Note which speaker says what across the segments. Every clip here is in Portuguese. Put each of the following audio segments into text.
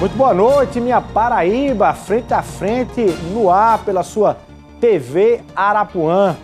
Speaker 1: Muito boa noite, minha Paraíba, frente a frente, no ar, pela sua TV Arapuã.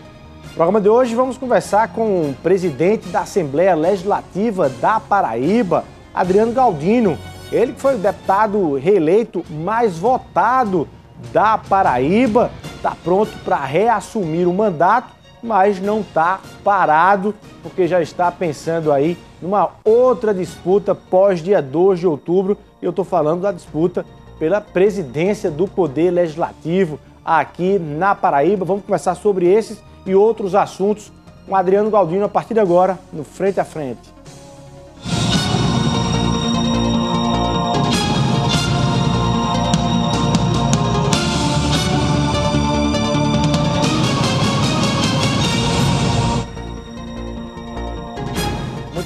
Speaker 1: No programa de hoje vamos conversar com o presidente da Assembleia Legislativa da Paraíba, Adriano Galdino. Ele que foi o deputado reeleito mais votado da Paraíba, está pronto para reassumir o mandato, mas não está parado, porque já está pensando aí numa outra disputa pós dia 2 de outubro. Eu estou falando da disputa pela presidência do Poder Legislativo aqui na Paraíba. Vamos conversar sobre esses e outros assuntos com Adriano Galdino a partir de agora, no Frente a Frente.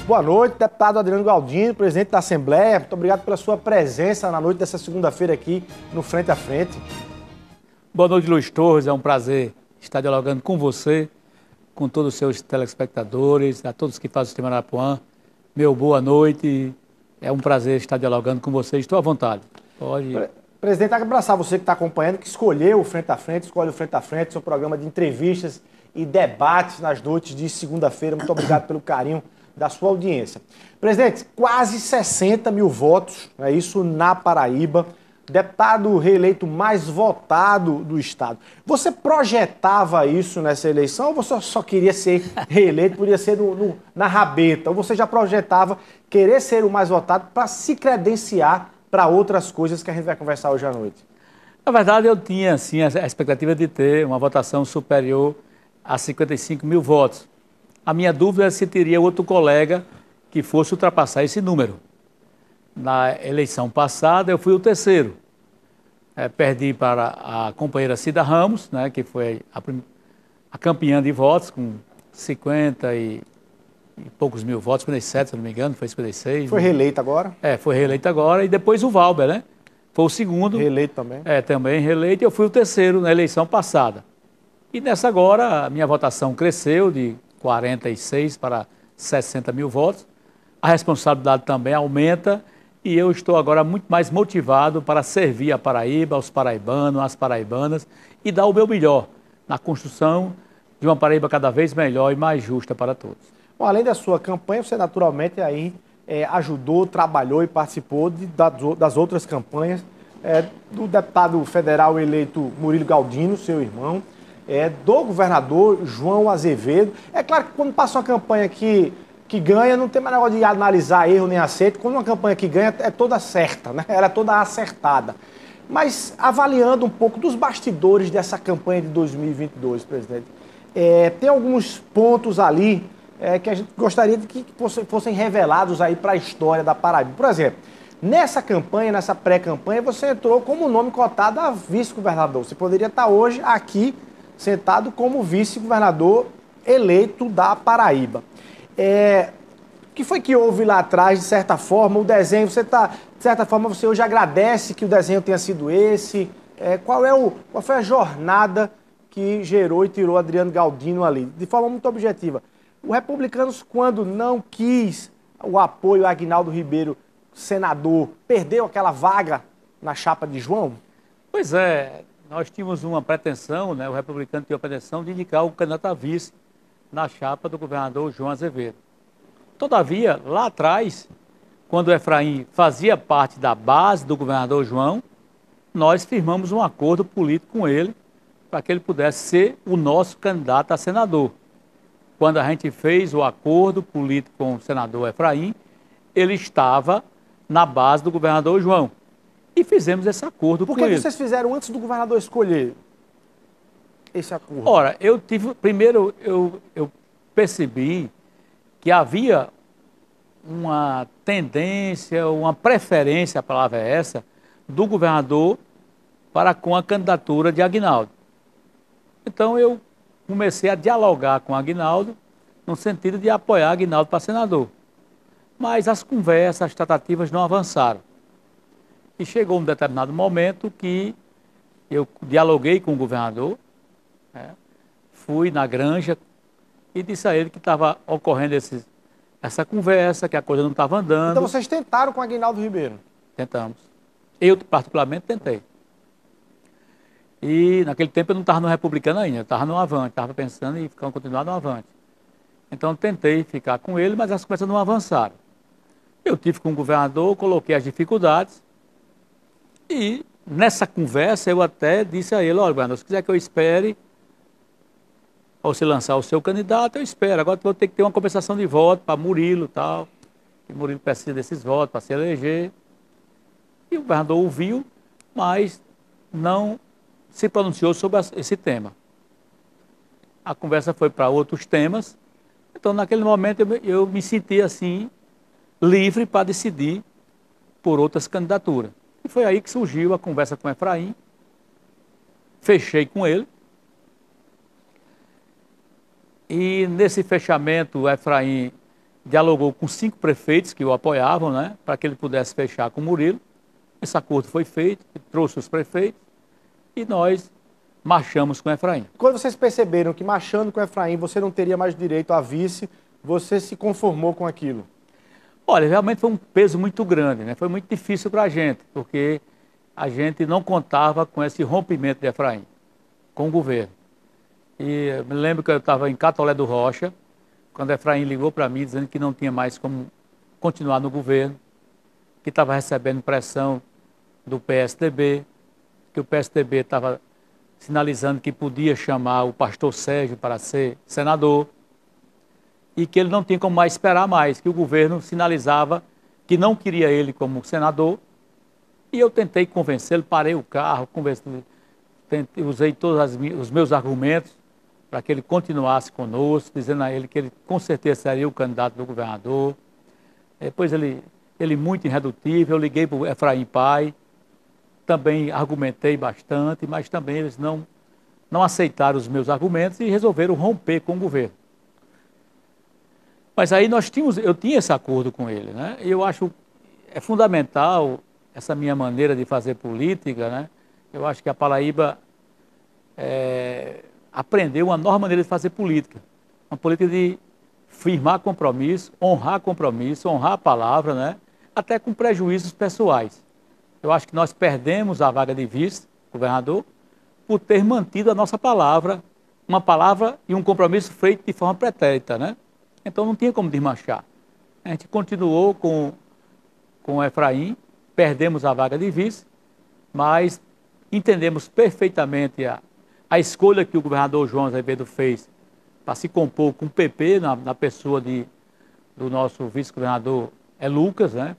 Speaker 1: Boa noite, deputado Adriano Galdino, presidente da Assembleia. Muito obrigado pela sua presença na noite dessa segunda-feira aqui no Frente a Frente.
Speaker 2: Boa noite, Luiz Torres. É um prazer estar dialogando com você, com todos os seus telespectadores, a todos que fazem o Sistema Arapuã. Meu boa noite. É um prazer estar dialogando com você. Estou à vontade. Pode.
Speaker 1: Presidente, abraçar você que está acompanhando, que escolheu o Frente a Frente, escolhe o Frente a Frente, seu programa de entrevistas e debates nas noites de segunda-feira. Muito obrigado pelo carinho da sua audiência. Presidente, quase 60 mil votos, é isso, na Paraíba, deputado reeleito mais votado do estado. Você projetava isso nessa eleição ou você só queria ser reeleito, podia ser na rabeta? Ou você já projetava querer ser o mais votado para se credenciar para outras coisas que a gente vai conversar hoje à noite?
Speaker 2: Na verdade, eu tinha sim, a expectativa de ter uma votação superior a 55 mil votos. A minha dúvida é se teria outro colega que fosse ultrapassar esse número. Na eleição passada, eu fui o terceiro. Perdi para a companheira Cida Ramos, né, que foi a campeã de votos, com 50 e poucos mil votos, 57, se não me engano, foi 56.
Speaker 1: Foi reeleita agora?
Speaker 2: Foi reeleita agora. E depois o Valber, né? Foi o segundo.
Speaker 1: Reeleito também?
Speaker 2: Também reeleito. E eu fui o terceiro na eleição passada. E nessa agora, a minha votação cresceu de 46 para 60 mil votos. A responsabilidade também aumenta e eu estou agora muito mais motivado para servir a Paraíba, aos paraibanos, às paraibanas e dar o meu melhor na construção de uma Paraíba cada vez melhor e mais justa para todos.
Speaker 1: Bom, além da sua campanha, você naturalmente aí ajudou, trabalhou e participou das outras campanhas do deputado federal eleito Murilo Galdino, seu irmão, do governador João Azevedo. É claro que quando passa uma campanha que ganha, não tem mais negócio de analisar erro nem acerto. Quando uma campanha que ganha é toda certa, né? Ela é toda acertada. Mas avaliando um pouco dos bastidores dessa campanha de 2022, presidente, tem alguns pontos ali que a gente gostaria de que fossem revelados aí para a história da Paraíba. Por exemplo, nessa campanha, nessa pré-campanha, você entrou como nome cotado a vice-governador. Você poderia estar hoje aqui sentado como vice-governador eleito da Paraíba. O que foi que houve lá atrás, de certa forma, o desenho, de certa forma, você hoje agradece que o desenho tenha sido esse? Qual foi a jornada que gerou e tirou Adriano Galdino ali? De forma muito objetiva, o Republicanos, quando não quis o apoio a Aguinaldo Ribeiro, senador, perdeu aquela vaga na chapa de João?
Speaker 2: Pois é. Nós tínhamos uma pretensão, né, o Republicano tinha a pretensão de indicar o candidato a vice na chapa do governador João Azevedo. Todavia, lá atrás, quando o Efraim fazia parte da base do governador João, nós firmamos um acordo político com ele para que ele pudesse ser o nosso candidato a senador. Quando a gente fez o acordo político com o senador Efraim, ele estava na base do governador João. E fizemos esse acordo com ele.
Speaker 1: Por que vocês fizeram antes do governador escolher esse acordo?
Speaker 2: Ora, primeiro eu percebi que havia uma tendência, uma preferência, a palavra é essa, do governador para com a candidatura de Aguinaldo. Então eu comecei a dialogar com Aguinaldo no sentido de apoiar Aguinaldo para senador. Mas as conversas, as tratativas não avançaram. E chegou um determinado momento que eu dialoguei com o governador, fui na granja e disse a ele que estava ocorrendo essa conversa, que a coisa não estava andando.
Speaker 1: Então vocês tentaram com Aguinaldo Ribeiro?
Speaker 2: Tentamos. Eu, particularmente, tentei. E naquele tempo eu não estava no Republicano ainda, eu estava no Avante, estava pensando em continuar no Avante. Então tentei ficar com ele, mas as coisas não avançaram. Eu tive com o governador, coloquei as dificuldades e nessa conversa eu até disse a ele, olha, governador, se quiser que eu espere ou se lançar o seu candidato, eu espero. Agora vou ter que ter uma compensação de voto para Murilo e tal, que Murilo precisa desses votos para se eleger. E o governador ouviu, mas não se pronunciou sobre esse tema. A conversa foi para outros temas, então naquele momento eu me senti assim, livre para decidir por outras candidaturas. E foi aí que surgiu a conversa com o Efraim, fechei com ele, e nesse fechamento o Efraim dialogou com 5 prefeitos que o apoiavam, né, para que ele pudesse fechar com o Murilo. Esse acordo foi feito, trouxe os prefeitos, e nós marchamos com o Efraim.
Speaker 1: Quando vocês perceberam que marchando com o Efraim você não teria mais direito a vice, você se conformou com aquilo?
Speaker 2: Olha, realmente foi um peso muito grande, né? Foi muito difícil para a gente, porque a gente não contava com esse rompimento de Efraim, com o governo. E eu me lembro que eu estava em Catolé do Rocha, quando Efraim ligou para mim dizendo que não tinha mais como continuar no governo, que estava recebendo pressão do PSDB, que o PSDB estava sinalizando que podia chamar o pastor Sérgio para ser senador e que ele não tinha como mais esperar mais, que o governo sinalizava que não queria ele como senador. E eu tentei convencê-lo, parei o carro, usei todos os meus argumentos para que ele continuasse conosco, dizendo a ele que ele com certeza seria o candidato do governador. Depois ele muito irredutível, eu liguei para o Efraim Pai, também argumentei bastante, mas também eles não aceitaram os meus argumentos e resolveram romper com o governo. Mas aí eu tinha esse acordo com ele, né? E eu acho fundamental essa minha maneira de fazer política, né? Eu acho que a Paraíba aprendeu uma nova maneira de fazer política. Uma política de firmar compromisso, honrar a palavra, né? Até com prejuízos pessoais. Eu acho que nós perdemos a vaga de vice-governador por ter mantido a nossa palavra, uma palavra e um compromisso feito de forma pretérita, né? Então não tinha como desmanchar. A gente continuou com o Efraim, perdemos a vaga de vice, mas entendemos perfeitamente a escolha que o governador João Azevedo fez para se compor com o PP, na pessoa do nosso vice-governador Lucas, né?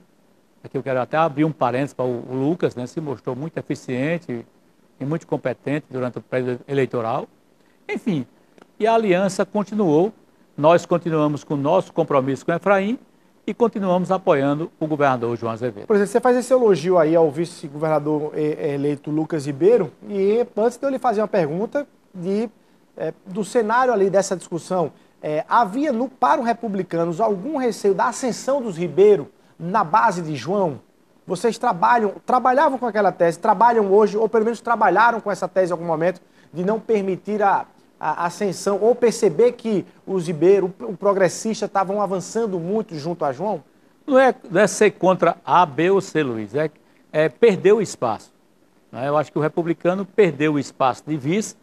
Speaker 2: Aqui eu quero até abrir um parênteses para o Lucas, né? Se mostrou muito eficiente e muito competente durante o período eleitoral. Enfim, e a aliança continuou, nós continuamos com o nosso compromisso com o Efraim e continuamos apoiando o governador João Azevedo.
Speaker 1: Por exemplo, você faz esse elogio aí ao vice-governador eleito Lucas Ribeiro, e antes de eu lhe fazer uma pergunta do cenário ali dessa discussão, havia para os republicanos algum receio da ascensão dos Ribeiro na base de João? Vocês trabalhavam com aquela tese, trabalham hoje, ou pelo menos trabalharam com essa tese em algum momento, de não permitir a ascensão, ou perceber que os Ribeiro, o progressista, estavam avançando muito junto a João?
Speaker 2: Não é ser contra A, B ou C, Luiz, é perder o espaço. Né? Eu acho que o republicano perdeu o espaço de vice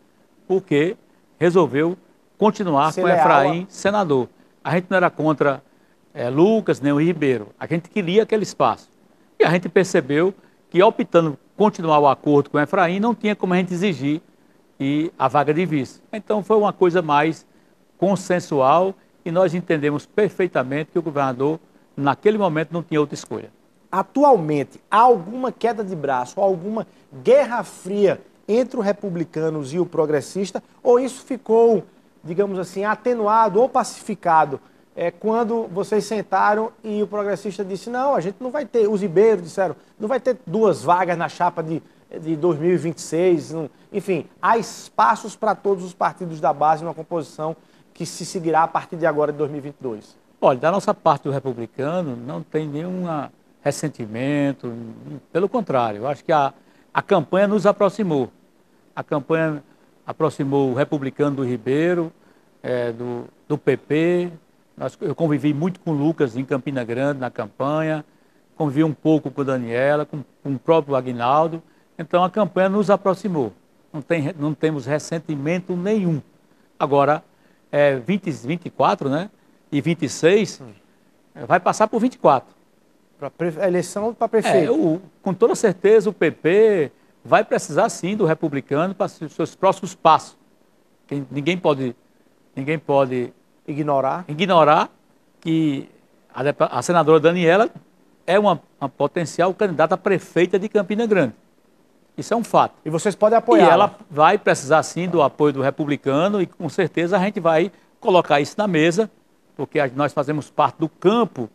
Speaker 2: porque resolveu continuar com Efraim senador. A gente não era contra Lucas nem o Ribeiro, a gente queria aquele espaço. E a gente percebeu que, optando continuar o acordo com o Efraim, não tinha como a gente exigir a vaga de vice. Então foi uma coisa mais consensual e nós entendemos perfeitamente que o governador, naquele momento, não tinha outra escolha.
Speaker 1: Atualmente, há alguma queda de braço, alguma guerra fria entre os republicanos e o progressista, ou isso ficou, digamos assim, atenuado ou pacificado quando vocês sentaram e o progressista disse, não, a gente não vai ter, os Ribeiro disseram, não vai ter 2 vagas na chapa de 2026, enfim, há espaços para todos os partidos da base numa composição que se seguirá a partir de agora, de 2022?
Speaker 2: Olha, da nossa parte do republicano, não tem nenhum ressentimento, pelo contrário, eu acho que a campanha nos aproximou. A campanha aproximou o republicano do Ribeiro, do PP. Eu convivi muito com o Lucas em Campina Grande na campanha, convivi um pouco com a Daniela, com o próprio Aguinaldo. Então a campanha nos aproximou. Não temos ressentimento nenhum. Agora, 24, né? E 26, vai passar por 24.
Speaker 1: A eleição para prefeito.
Speaker 2: Com toda certeza o PP vai precisar sim do republicano para os seus próximos passos. Ninguém pode
Speaker 1: Ignorar
Speaker 2: que a senadora Daniela é uma potencial candidata a prefeita de Campina Grande. Isso é um fato.
Speaker 1: E vocês podem apoiar.
Speaker 2: E ela vai precisar sim do apoio do republicano e com certeza a gente vai colocar isso na mesa, porque nós fazemos parte do campo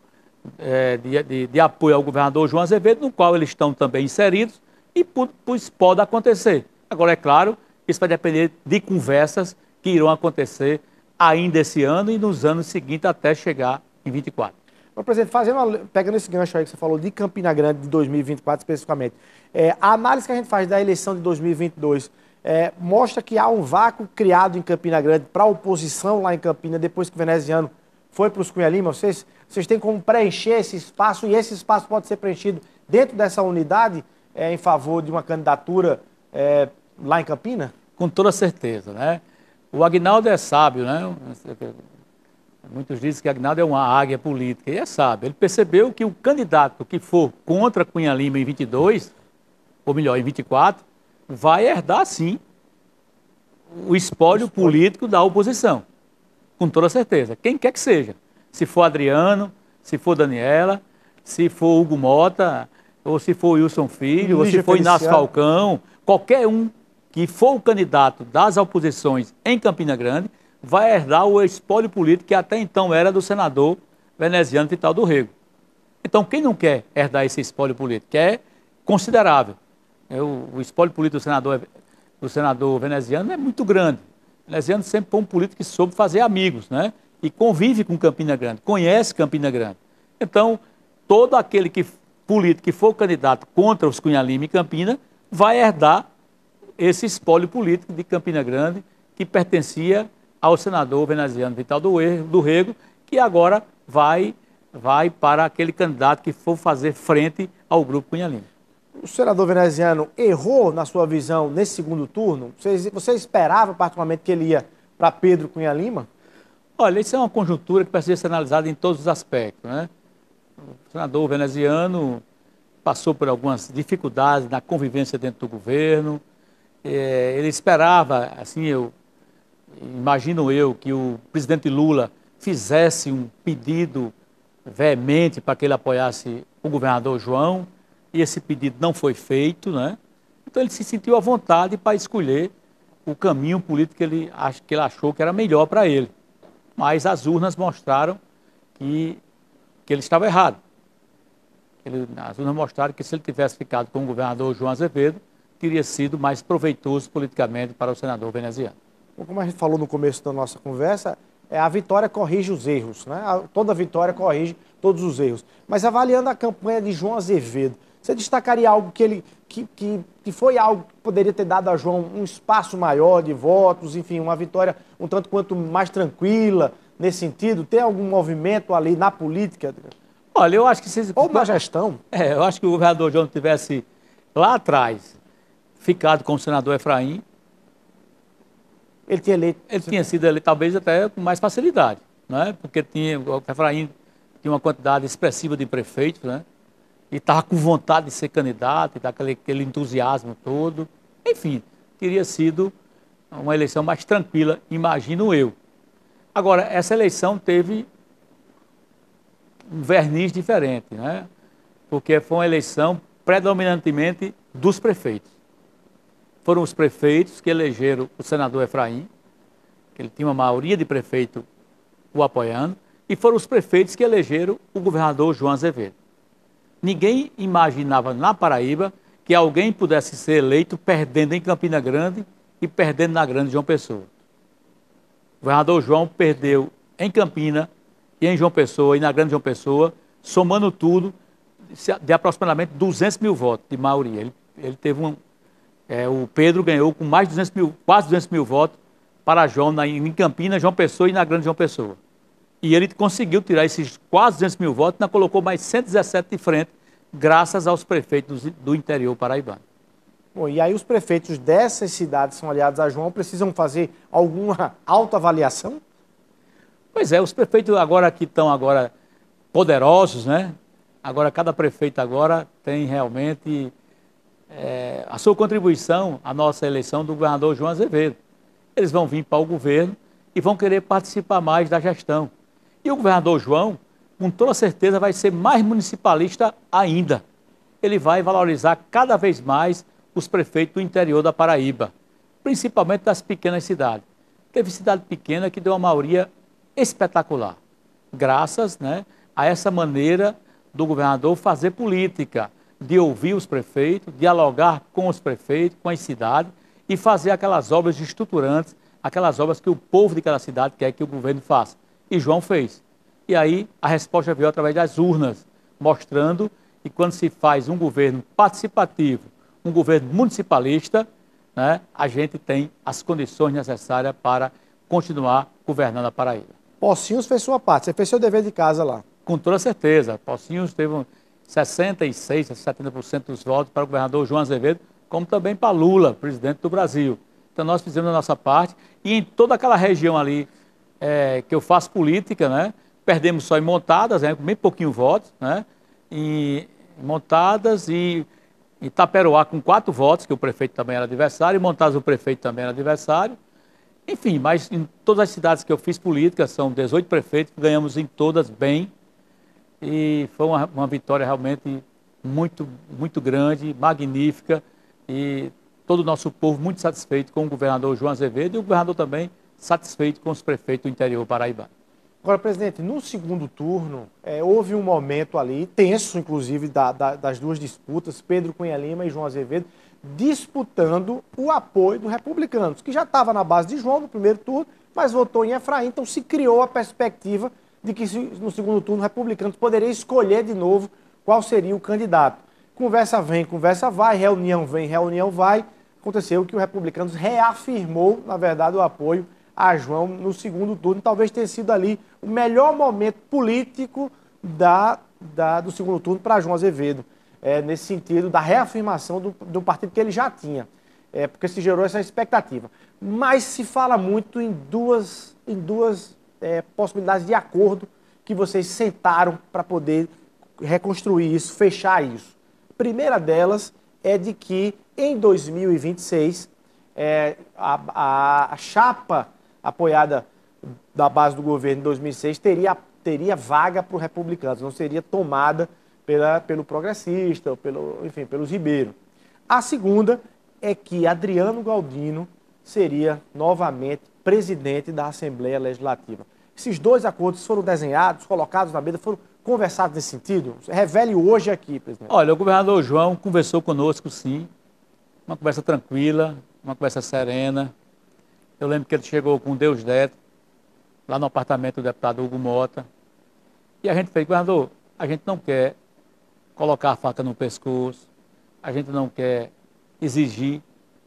Speaker 2: de apoio ao governador João Azevedo, no qual eles estão também inseridos, e isso pode acontecer. Agora, é claro, isso vai depender de conversas que irão acontecer ainda esse ano e nos anos seguintes até chegar em 24.
Speaker 1: Bom, presidente, pegando esse gancho aí que você falou de Campina Grande de 2024 especificamente, a análise que a gente faz da eleição de 2022 mostra que há um vácuo criado em Campina Grande para a oposição lá em Campina, depois que o veneziano foi para os Cunha Lima. Vocês têm como preencher esse espaço, e esse espaço pode ser preenchido dentro dessa unidade em favor de uma candidatura lá em Campina?
Speaker 2: Com toda certeza, né? O Aguinaldo é sábio, né? Muitos dizem que Aguinaldo é uma águia política, e é sábio. Ele percebeu que o candidato que for contra Cunha Lima em 22, ou melhor, em 24, vai herdar, sim, o espólio político da oposição. Com toda certeza. Quem quer que seja. Se for Adriano, se for Daniela, se for Hugo Mota, ou se for Wilson Filho, ou se for Inácio Falcão, qualquer um que for o candidato das oposições em Campina Grande, vai herdar o espólio político que até então era do senador veneziano Vital do Rego. Então, quem não quer herdar esse espólio político? Que é considerável. O espólio político do senador veneziano é muito grande. O veneziano sempre foi um político que soube fazer amigos, né? E convive com Campina Grande, conhece Campina Grande. Então, todo aquele político que for candidato contra os Cunha Lima e Campina vai herdar esse espólio político de Campina Grande que pertencia ao senador veneziano Vital do Rego, que agora vai para aquele candidato que for fazer frente ao grupo Cunha Lima.
Speaker 1: O senador veneziano errou, na sua visão, nesse segundo turno? Você esperava, particularmente, que ele ia para Pedro Cunha Lima?
Speaker 2: Olha, isso é uma conjuntura que precisa ser analisada em todos os aspectos, né? O senador veneziano passou por algumas dificuldades na convivência dentro do governo. Ele esperava, assim, imagino eu, que o presidente Lula fizesse um pedido veemente para que ele apoiasse o governador João, e esse pedido não foi feito, né? Então ele se sentiu à vontade para escolher o caminho político que ele achou que era melhor para ele. Mas as urnas mostraram que ele estava errado. As urnas mostraram que se ele tivesse ficado com o governador João Azevedo, teria sido mais proveitoso politicamente para o senador veneziano.
Speaker 1: Como a gente falou no começo da nossa conversa, a vitória corrige os erros, né? Toda vitória corrige todos os erros. Mas avaliando a campanha de João Azevedo, você destacaria algo que foi algo que poderia ter dado a João um espaço maior de votos, enfim, uma vitória um tanto quanto mais tranquila nesse sentido? Tem algum movimento ali na política?
Speaker 2: Olha, eu acho que...
Speaker 1: Ou na gestão?
Speaker 2: Eu acho que o governador João tivesse lá atrás ficado com o senador Efraim,
Speaker 1: ele
Speaker 2: tinha sido eleito talvez até com mais facilidade, né? Porque o Efraim tinha uma quantidade expressiva de prefeitos, né? E estava com vontade de ser candidato, e tá aquele entusiasmo todo. Enfim, teria sido uma eleição mais tranquila, imagino eu. Agora, essa eleição teve um verniz diferente, né? Porque foi uma eleição predominantemente dos prefeitos. Foram os prefeitos que elegeram o senador Efraim, que ele tinha uma maioria de prefeitos o apoiando, e foram os prefeitos que elegeram o governador João Azevedo. Ninguém imaginava na Paraíba que alguém pudesse ser eleito perdendo em Campina Grande e perdendo na Grande João Pessoa. O governador João perdeu em Campina e em João Pessoa e na Grande João Pessoa, somando tudo, de aproximadamente 200 mil votos de maioria. Ele teve o Pedro ganhou com mais de 200 mil, quase 200 mil votos para João em Campinas, João Pessoa e na Grande João Pessoa. E ele conseguiu tirar esses quase 200 mil votos, ainda colocou mais 117 de frente, graças aos prefeitos do interior paraibano.
Speaker 1: Bom, e aí os prefeitos dessas cidades que são aliados a João precisam fazer alguma autoavaliação?
Speaker 2: Pois é, os prefeitos agora que estão agora poderosos, né? Agora cada prefeito agora tem realmente a sua contribuição à nossa eleição do governador João Azevedo. Eles vão vir para o governo e vão querer participar mais da gestão. E o governador João, com toda certeza, vai ser mais municipalista ainda. Ele vai valorizar cada vez mais os prefeitos do interior da Paraíba, principalmente das pequenas cidades. Teve cidade pequena que deu uma maioria espetacular, graças, né, a essa maneira do governador fazer política, de ouvir os prefeitos, dialogar com os prefeitos, com as cidades e fazer aquelas obras estruturantes, aquelas obras que o povo de cada cidade quer que o governo faça. E João fez. E aí a resposta veio através das urnas, mostrando que quando se faz um governo participativo, um governo municipalista, né, a gente tem as condições necessárias para continuar governando a Paraíba.
Speaker 1: Pocinhos fez sua parte, você fez seu dever de casa lá.
Speaker 2: Com toda certeza. Pocinhos teve 66% a 70% dos votos para o governador João Azevedo, como também para Lula, presidente do Brasil. Então nós fizemos a nossa parte e em toda aquela região ali que eu faço política, né, perdemos só em Montadas, né, com bem pouquinho votos, né, em Montadas e Itaperoá com 4 votos, que o prefeito também era adversário, e Montadas o prefeito também era adversário. Enfim, mas em todas as cidades que eu fiz política, são 18 prefeitos, ganhamos em todas bem. E foi uma vitória realmente muito, muito grande, magnífica. E todo o nosso povo muito satisfeito com o governador João Azevedo e o governador também satisfeito com os prefeitos do interior paraibano.
Speaker 1: Agora, presidente, no segundo turno, houve um momento ali, tenso, inclusive, das duas disputas, Pedro Cunha Lima e João Azevedo, disputando o apoio dos republicanos, que já estava na base de João no primeiro turno, mas votou em Efraim, então se criou a perspectiva de que no segundo turno os republicanos poderiam escolher de novo qual seria o candidato. Conversa vem, conversa vai, reunião vem, reunião vai. Aconteceu que o republicanos reafirmou, na verdade, o apoio a João no segundo turno. Talvez tenha sido ali o melhor momento político do segundo turno para João Azevedo, nesse sentido da reafirmação do partido que ele já tinha, porque se gerou essa expectativa. Mas se fala muito em duas possibilidades de acordo que vocês sentaram para poder reconstruir isso, fechar isso. A primeira delas é de que em 2026 a chapa apoiada da base do governo em 2006 teria vaga para os republicanos, não seria tomada pelo progressista, ou pelos Ribeiro. A segunda é que Adriano Galdino seria novamente presidente da Assembleia Legislativa. Esses dois acordos foram desenhados, colocados na mesa, foram conversados nesse sentido? Revele hoje aqui, presidente.
Speaker 2: Olha, o governador João conversou conosco, sim, uma conversa tranquila, uma conversa serena. Eu lembro que ele chegou com Deus Neto, lá no apartamento do deputado Hugo Mota, e a gente fez, governador, a gente não quer colocar a faca no pescoço, a gente não quer exigir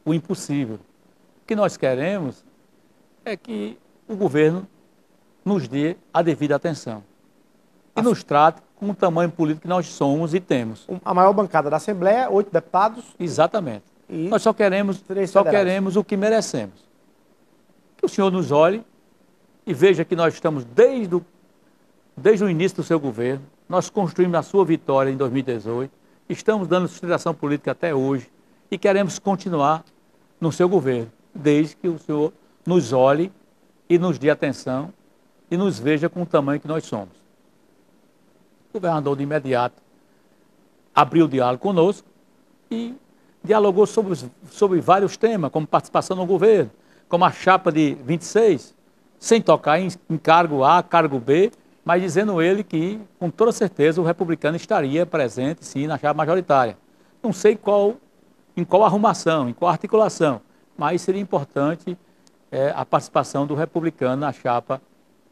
Speaker 2: o impossível. O que nós queremos é que o governo nos dê a devida atenção e nos trate com o tamanho político que nós somos e temos.
Speaker 1: A maior bancada da Assembleia, 8 deputados.
Speaker 2: Exatamente.
Speaker 1: E
Speaker 2: nós só queremos o que merecemos. Que o senhor nos olhe e veja que nós estamos desde o início do seu governo, nós construímos a sua vitória em 2018, estamos dando sustentação política até hoje e queremos continuar no seu governo, desde que o senhor nos olhe e nos dê atenção e nos veja com o tamanho que nós somos. O governador de imediato abriu o diálogo conosco e dialogou sobre vários temas, como participação no governo, como a chapa de 26, sem tocar em cargo A, cargo B, mas dizendo ele que, com toda certeza, o republicano estaria presente, sim, na chapa majoritária. Não sei em qual arrumação, em qual articulação, mas seria importante a participação do republicano na chapa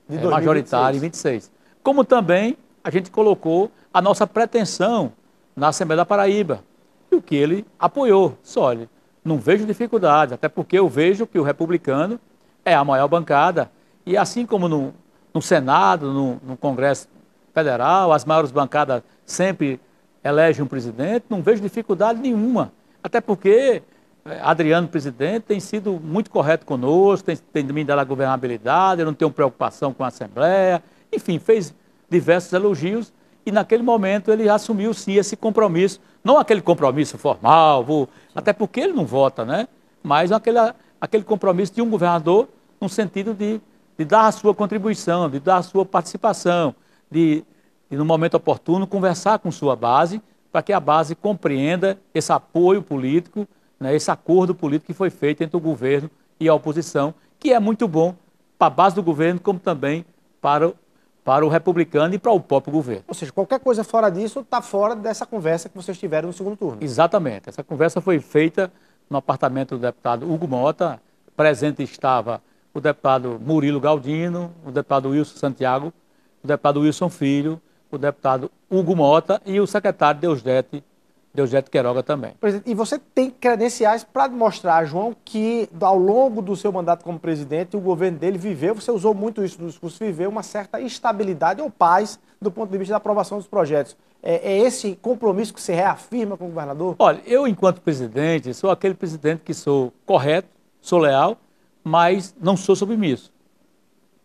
Speaker 2: majoritária em 26. Como também a gente colocou a nossa pretensão na Assembleia da Paraíba, e o que ele apoiou. Só, olha, não vejo dificuldades, até porque eu vejo que o republicano é a maior bancada, e assim como no Senado, no Congresso Federal, as maiores bancadas sempre elege um presidente, não vejo dificuldade nenhuma. Até porque Adriano, presidente, tem sido muito correto conosco, tem me dado a governabilidade, eu não tenho preocupação com a Assembleia, enfim, fez diversos elogios e naquele momento ele assumiu sim esse compromisso, não aquele compromisso formal, até porque ele não vota, né? Mas aquele compromisso de um governador no sentido de dar a sua contribuição, de dar a sua participação, de no momento oportuno, conversar com sua base, para que a base compreenda esse apoio político, né, esse acordo político que foi feito entre o governo e a oposição, que é muito bom para a base do governo, como também para o republicano e para o próprio governo.
Speaker 1: Ou seja, qualquer coisa fora disso está fora dessa conversa que vocês tiveram no segundo turno.
Speaker 2: Exatamente. Essa conversa foi feita no apartamento do deputado Hugo Mota. Presente estava o deputado Murilo Galdino, o deputado Wilson Santiago, o deputado Wilson Filho, o deputado Hugo Mota e o secretário Deusdete Queiroga também.
Speaker 1: Presidente, e você tem credenciais para mostrar, João, que ao longo do seu mandato como presidente, o governo dele viveu, você usou muito isso no discurso, viveu uma certa estabilidade ou paz do ponto de vista da aprovação dos projetos. É esse compromisso que você reafirma com o governador?
Speaker 2: Olha, eu, enquanto presidente, sou aquele presidente que sou correto, sou leal, mas não sou submisso.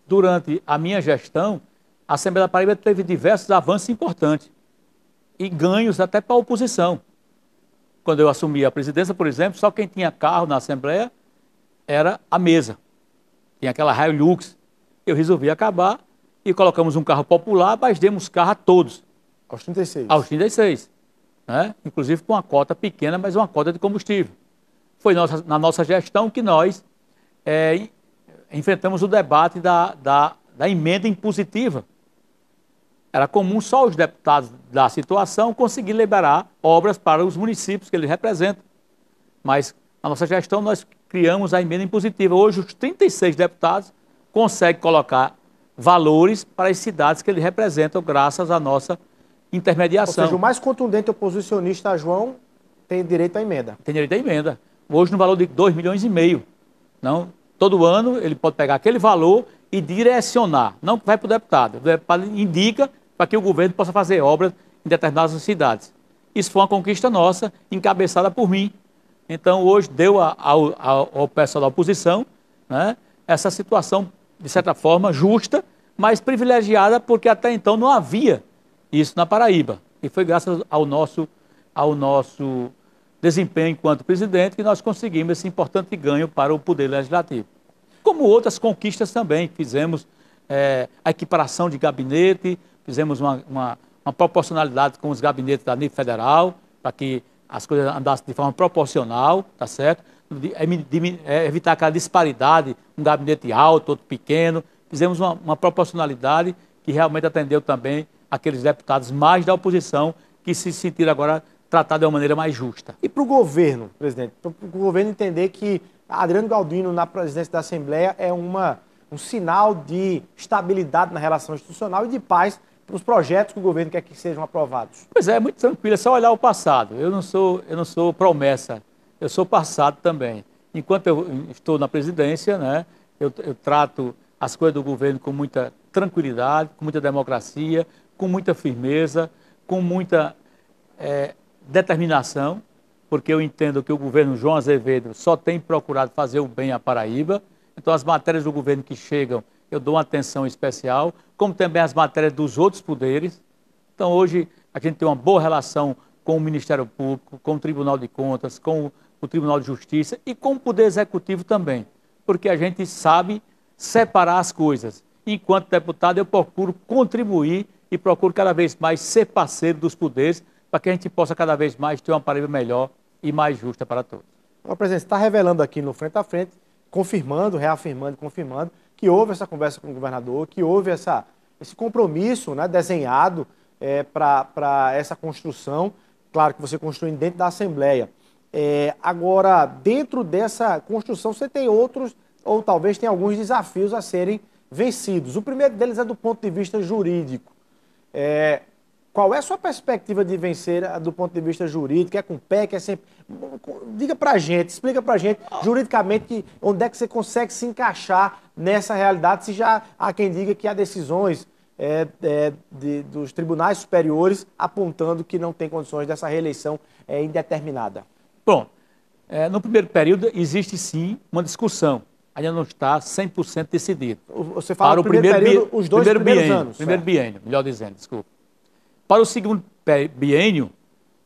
Speaker 2: Durante a minha gestão, a Assembleia da Paraíba teve diversos avanços importantes e ganhos até para a oposição. Quando eu assumi a presidência, por exemplo, só quem tinha carro na Assembleia era a mesa. Tinha aquela Hilux. Eu resolvi acabar e colocamos um carro popular, mas demos carro a todos.
Speaker 1: Aos 36.
Speaker 2: Aos 36. Né? Inclusive com uma cota pequena, mas uma cota de combustível. Foi na nossa gestão que nós enfrentamos o debate da emenda impositiva. Era comum só os deputados da situação conseguir liberar obras para os municípios que eles representam. Mas na nossa gestão nós criamos a emenda impositiva. Hoje os 36 deputados conseguem colocar valores para as cidades que eles representam graças à nossa intermediação.
Speaker 1: Ou seja, o mais contundente oposicionista, João, tem direito à emenda.
Speaker 2: Tem direito à emenda. Hoje no valor de 2,5 milhões. Não, todo ano ele pode pegar aquele valor e direcionar. Não vai para o deputado. O deputado indica para que o governo possa fazer obras em determinadas cidades. Isso foi uma conquista nossa, encabeçada por mim. Então, hoje, deu ao pessoal da oposição, né, essa situação, de certa forma, justa, mas privilegiada, porque até então não havia isso na Paraíba. E foi graças ao nosso desempenho enquanto presidente que nós conseguimos esse importante ganho para o Poder Legislativo. Como outras conquistas também, fizemos a equiparação de gabinete, fizemos uma proporcionalidade com os gabinetes da nível federal, para que as coisas andassem de forma proporcional, tá certo? Evitar aquela disparidade, um gabinete alto, outro pequeno. Fizemos uma proporcionalidade que realmente atendeu também aqueles deputados mais da oposição que se sentiram agora tratados de uma maneira mais justa.
Speaker 1: E para o governo, presidente, para o governo entender que Adriano Galdino na presidência da Assembleia é um sinal de estabilidade na relação institucional e de paz para os projetos que o governo quer que sejam aprovados?
Speaker 2: Pois é muito tranquilo, é só olhar o passado. Eu não sou promessa, eu sou passado também. Enquanto eu estou na presidência, né, eu trato as coisas do governo com muita tranquilidade, com muita democracia, com muita firmeza, com muita determinação, porque eu entendo que o governo João Azevedo só tem procurado fazer o bem à Paraíba. Então, as matérias do governo que chegam, eu dou uma atenção especial, como também as matérias dos outros poderes. Então, hoje, a gente tem uma boa relação com o Ministério Público, com o Tribunal de Contas, com o Tribunal de Justiça e com o Poder Executivo também, porque a gente sabe separar as coisas. Enquanto deputado, eu procuro contribuir e procuro cada vez mais ser parceiro dos poderes para que a gente possa cada vez mais ter uma Paraíba melhor e mais justa para todos.
Speaker 1: O presidente está revelando aqui no Frente a Frente, confirmando, reafirmando, confirmando, que houve essa conversa com o governador, que houve esse compromisso, né, desenhado para essa construção, claro que você construiu dentro da Assembleia. Agora, dentro dessa construção, você tem outros, ou talvez tenha alguns desafios a serem vencidos. O primeiro deles é do ponto de vista jurídico. Qual é a sua perspectiva de vencer do ponto de vista jurídico? É com PEC, é sempre... Diga pra gente, explica pra gente, juridicamente, onde é que você consegue se encaixar nessa realidade, se já há quem diga que há decisões dos tribunais superiores apontando que não tem condições dessa reeleição indeterminada?
Speaker 2: Bom, no primeiro período existe sim uma discussão, ainda não está 100% decidido.
Speaker 1: Você fala do primeiro período, os dois primeiros anos.
Speaker 2: Primeiro biênio, melhor dizendo, desculpa. Para o segundo biênio,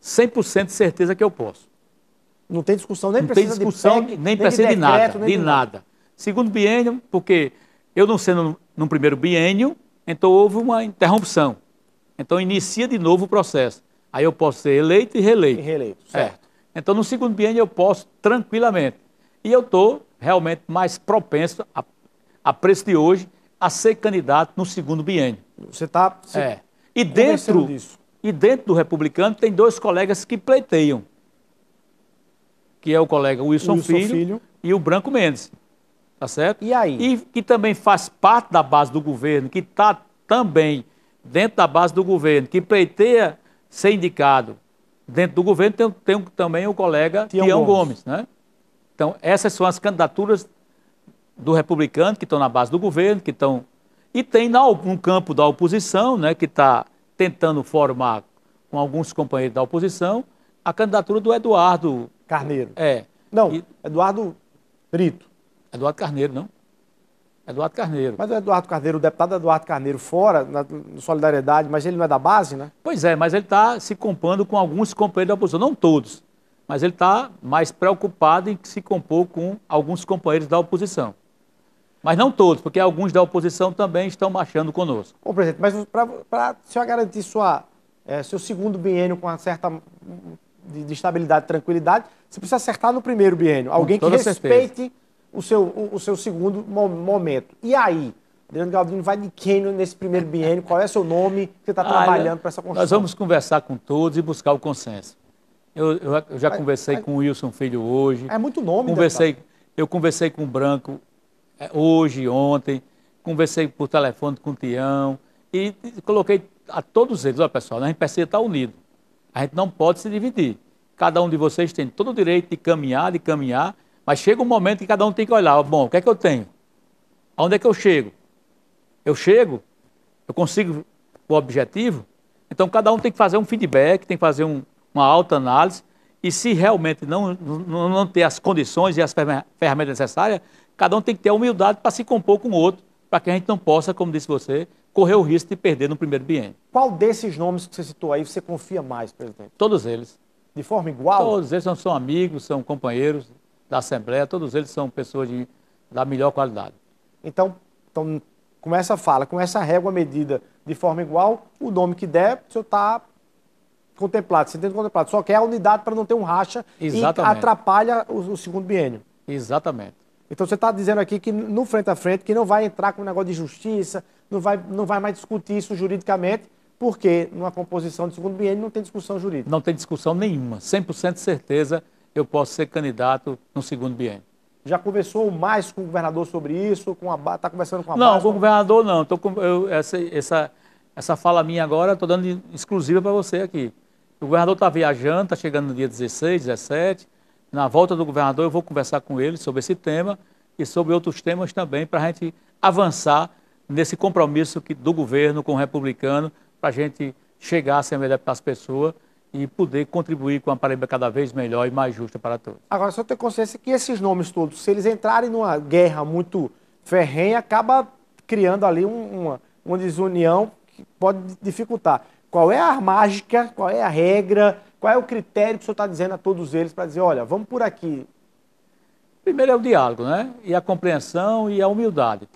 Speaker 2: 100% de certeza que eu posso.
Speaker 1: Não tem discussão, nem
Speaker 2: não
Speaker 1: precisa
Speaker 2: tem discussão,
Speaker 1: de PEC,
Speaker 2: nem precisa de
Speaker 1: decreto,
Speaker 2: nada, de nada. Segundo biênio, porque eu não sendo no primeiro biênio, então houve uma interrupção. Então inicia de novo o processo. Aí eu posso ser eleito e reeleito.
Speaker 1: E reeleito, certo.
Speaker 2: Então no segundo biênio eu posso tranquilamente. E eu estou realmente mais propenso, a preço de hoje, a ser candidato no segundo biênio.
Speaker 1: Você está
Speaker 2: e dentro do republicano tem dois colegas que pleiteiam, que é o colega Wilson Filho e o Branco Mendes. Tá certo?
Speaker 1: E aí?
Speaker 2: E que também faz parte da base do governo, que está também dentro da base do governo, que pleiteia ser indicado dentro do governo, tem também o colega Tião Gomes, né? Então, essas são as candidaturas do republicano, que estão na base do governo, que estão... E tem um campo da oposição, né, que está tentando formar com alguns companheiros da oposição, a candidatura do Eduardo...
Speaker 1: Carneiro. Não, Eduardo Brito.
Speaker 2: Eduardo Carneiro, não? Eduardo Carneiro.
Speaker 1: Mas o Eduardo Carneiro, o deputado Eduardo Carneiro, fora, na Solidariedade, mas ele não é da base, né?
Speaker 2: Pois é, mas ele está se compondo com alguns companheiros da oposição, não todos, mas ele está mais preocupado em se compor com alguns companheiros da oposição. Mas não todos, porque alguns da oposição também estão marchando conosco.
Speaker 1: Ô, presidente, mas para o senhor garantir seu segundo biênio com uma certa de estabilidade e tranquilidade, você precisa acertar no primeiro biênio. Alguém que respeite o seu segundo momento. E aí? Adriano Galdino vai de quem nesse primeiro biênio? Qual é o seu nome que você está trabalhando para essa construção?
Speaker 2: Nós vamos conversar com todos e buscar o consenso. Eu já conversei com o Wilson Filho hoje.
Speaker 1: É muito nome,
Speaker 2: Eu conversei com o Branco hoje, ontem. Conversei por telefone com o Tião. E coloquei a todos eles, olha pessoal, a gente precisa estar unido. A gente não pode se dividir. Cada um de vocês tem todo o direito de caminhar, mas chega um momento que cada um tem que olhar, bom, o que é que eu tenho? Aonde é que eu chego? Eu chego? Eu consigo o objetivo? Então cada um tem que fazer um feedback, tem que fazer uma autoanálise, e se realmente não ter as condições e as ferramentas necessárias, cada um tem que ter a humildade para se compor com o outro, para que a gente não possa, como disse você, correr o risco de perder no primeiro biênio.
Speaker 1: Qual desses nomes que você citou aí você confia mais, presidente?
Speaker 2: Todos eles.
Speaker 1: De forma igual?
Speaker 2: Todos eles são amigos, são companheiros da Assembleia, todos eles são pessoas da melhor qualidade.
Speaker 1: Então, com essa fala, com essa régua medida de forma igual, o nome que der, o senhor está contemplado, você tem contemplado. Só quer a unidade para não ter um racha.
Speaker 2: Exatamente.
Speaker 1: E atrapalha o segundo biênio.
Speaker 2: Exatamente.
Speaker 1: Então você está dizendo aqui que no frente a frente, que não vai entrar com um negócio de justiça, não vai mais discutir isso juridicamente, porque numa composição de segundo biênio não tem discussão jurídica.
Speaker 2: Não tem discussão nenhuma. 100% de certeza eu posso ser candidato no segundo biênio.
Speaker 1: Já conversou mais com o governador sobre isso? Está conversando com a
Speaker 2: Não,
Speaker 1: base?
Speaker 2: com o governador não. Essa fala minha agora, estou dando exclusiva para você aqui. O governador está viajando, está chegando no dia 16, 17. Na volta do governador eu vou conversar com ele sobre esse tema e sobre outros temas também, para a gente avançar nesse compromisso do governo com o republicano, para a gente chegar à Assembleia das Pessoas e poder contribuir com uma Paraíba cada vez melhor e mais justa para todos.
Speaker 1: Agora, só ter consciência que esses nomes todos, se eles entrarem numa guerra muito ferrenha, acaba criando ali uma desunião que pode dificultar. Qual é a mágica, qual é a regra, qual é o critério que o senhor está dizendo a todos eles para dizer, olha, vamos por aqui?
Speaker 2: Primeiro é o diálogo, né? E a compreensão e a humildade.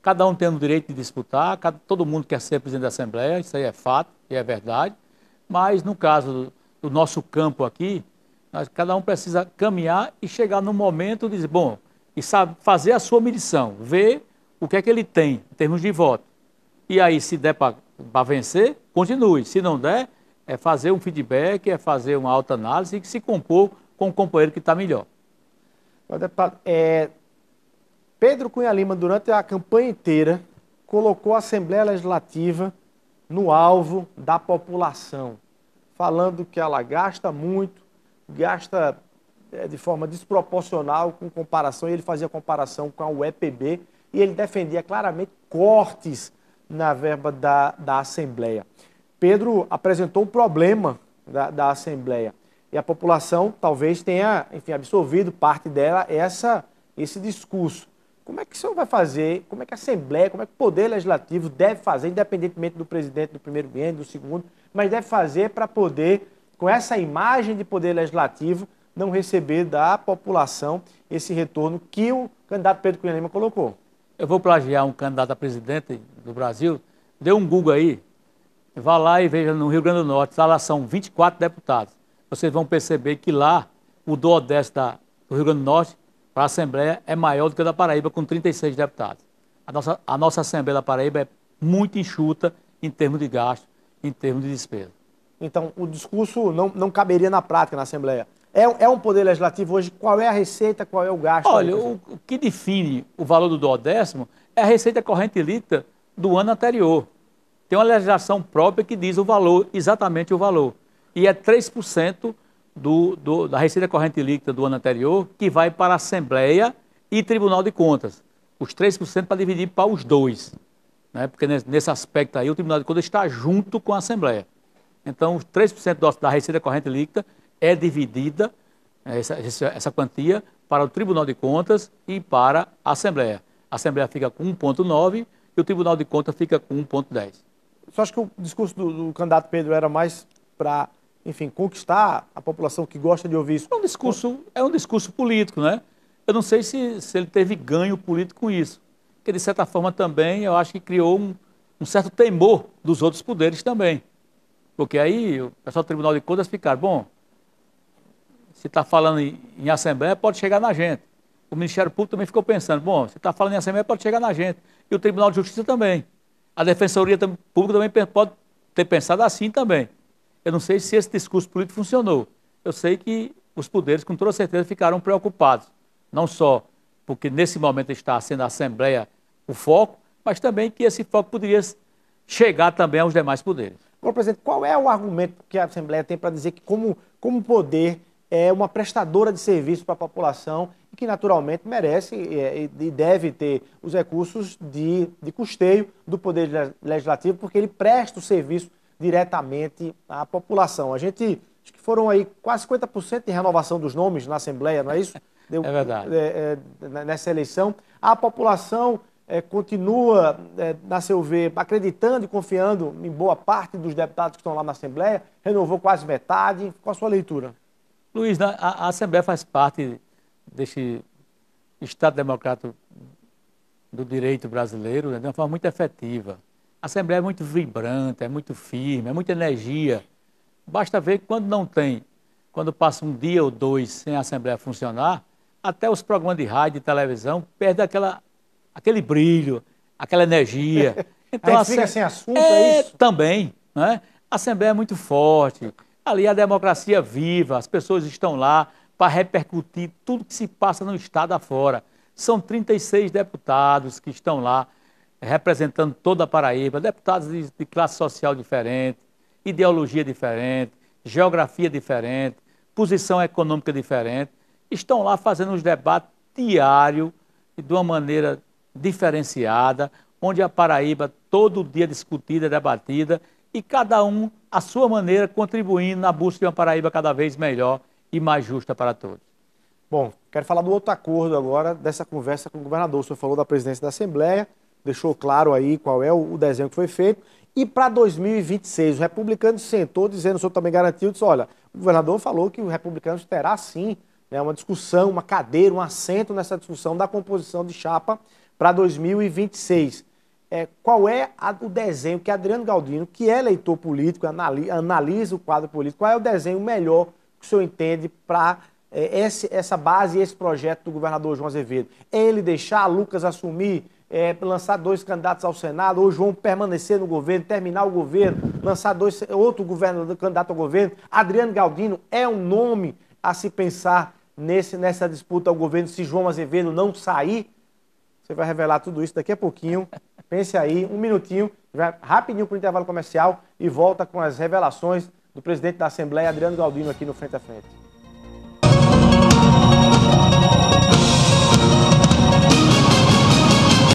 Speaker 2: Cada um tem o direito de disputar, todo mundo quer ser presidente da Assembleia, isso aí é fato e é verdade. Mas no caso do nosso campo aqui, cada um precisa caminhar e chegar no momento de dizer, bom, e sabe, fazer a sua medição, ver o que é que ele tem em termos de voto. E aí, se der para vencer, continue. Se não der, é fazer um feedback, é fazer uma autoanálise e se compor com o companheiro que está melhor.
Speaker 1: Deputado, Pedro Cunha Lima, durante a campanha inteira, colocou a Assembleia Legislativa no alvo da população, falando que ela gasta muito, gasta de forma desproporcional com comparação, e ele fazia comparação com a UEPB, e ele defendia claramente cortes na verba da Assembleia. Pedro apresentou o problema da Assembleia e a população talvez tenha, enfim, absorvido parte dela esse discurso. Como é que o senhor vai fazer, como é que a Assembleia, como é que o Poder Legislativo deve fazer, independentemente do presidente do primeiro biênio, do segundo, mas deve fazer para poder, com essa imagem de Poder Legislativo, não receber da população esse retorno que o candidato Pedro Cunha Lima colocou?
Speaker 2: Eu vou plagiar um candidato a presidente do Brasil, dê um Google aí, vá lá e veja no Rio Grande do Norte, lá são 24 deputados. Vocês vão perceber que lá o duodécimo do Rio Grande do Norte para a Assembleia é maior do que a da Paraíba, com 36 deputados. A nossa Assembleia da Paraíba é muito enxuta em termos de gasto, em termos de despesa.
Speaker 1: Então, o discurso não caberia na prática na Assembleia. É um Poder Legislativo hoje, qual é a receita, qual é o gasto?
Speaker 2: Olha, o que define o valor do duodécimo é a receita corrente líquida do ano anterior. Tem uma legislação própria que diz o valor, exatamente o valor. E é 3% da receita corrente líquida do ano anterior que vai para a Assembleia e Tribunal de Contas. Os 3% para dividir para os dois. Né? Porque nesse aspecto aí o Tribunal de Contas está junto com a Assembleia. Então, os 3% da receita corrente líquida é dividida, essa quantia, para o Tribunal de Contas e para a Assembleia. A Assembleia fica com 1,9 e o Tribunal de Contas fica com 1,10.
Speaker 1: Você acha que o discurso do candidato Pedro era mais para, enfim, conquistar a população que gosta de ouvir isso?
Speaker 2: É um discurso político, né? Eu não sei se ele teve ganho político com isso. Porque, de certa forma, também, eu acho que criou um certo temor dos outros poderes também. Porque aí o pessoal do Tribunal de Contas ficaram, bom, se está falando em Assembleia, pode chegar na gente. O Ministério Público também ficou pensando, bom, se está falando em Assembleia, pode chegar na gente. E o Tribunal de Justiça também. A Defensoria Pública também pode ter pensado assim também. Eu não sei se esse discurso político funcionou. Eu sei que os poderes, com toda certeza, ficaram preocupados. Não só porque nesse momento está sendo a Assembleia o foco, mas também que esse foco poderia chegar também aos demais poderes.
Speaker 1: Agora, presidente, qual é o argumento que a Assembleia tem para dizer que como poder é uma prestadora de serviço para a população e que naturalmente merece e deve ter os recursos de custeio do Poder Legislativo, porque ele presta o serviço diretamente à população. A gente, acho que foram aí quase 50% de renovação dos nomes na Assembleia, não é isso?
Speaker 2: É verdade.
Speaker 1: Nessa eleição. A população continua, a seu ver, acreditando e confiando em boa parte dos deputados que estão lá na Assembleia, renovou quase metade. Qual a sua leitura?
Speaker 2: Luiz, a Assembleia faz parte desse Estado Democrático do direito brasileiro, né, de uma forma muito efetiva. A Assembleia é muito vibrante, é muito firme, é muita energia. Basta ver que quando passa um dia ou dois sem a Assembleia funcionar, até os programas de rádio e televisão perdem aquele brilho, aquela energia.
Speaker 1: Então, a gente fica sem assunto, é isso?
Speaker 2: Também, né? A Assembleia é muito forte. Ali a democracia viva, as pessoas estão lá para repercutir tudo que se passa no Estado afora. São 36 deputados que estão lá representando toda a Paraíba, deputados de classe social diferente, ideologia diferente, geografia diferente, posição econômica diferente, estão lá fazendo os debates diários de uma maneira diferenciada, onde a Paraíba todo dia discutida, debatida, e cada um, à sua maneira, contribuindo na busca de uma Paraíba cada vez melhor e mais justa para todos.
Speaker 1: Bom, quero falar do outro acordo agora, dessa conversa com o governador. O senhor falou da presidência da Assembleia, deixou claro aí qual é o desenho que foi feito. E para 2026, o republicano sentou dizendo, o senhor também garantiu, disse, olha, o governador falou que o republicano terá sim, né, uma discussão, uma cadeira, um assento nessa discussão da composição de chapa para 2026. Qual é o desenho que Adriano Galdino, que é eleitor político, analisa o quadro político, qual é o desenho melhor que o senhor entende para essa base e esse projeto do governador João Azevedo? É ele deixar Lucas assumir, lançar 2 candidatos ao Senado, ou João permanecer no governo, terminar o governo, lançar outro candidato ao governo? Adriano Galdino é um nome a se pensar nessa disputa ao governo se João Azevedo não sair? Você vai revelar tudo isso daqui a pouquinho. Pense aí, um minutinho, vai rapidinho para o intervalo comercial e volta com as revelações do presidente da Assembleia, Adriano Galdino, aqui no Frente a Frente.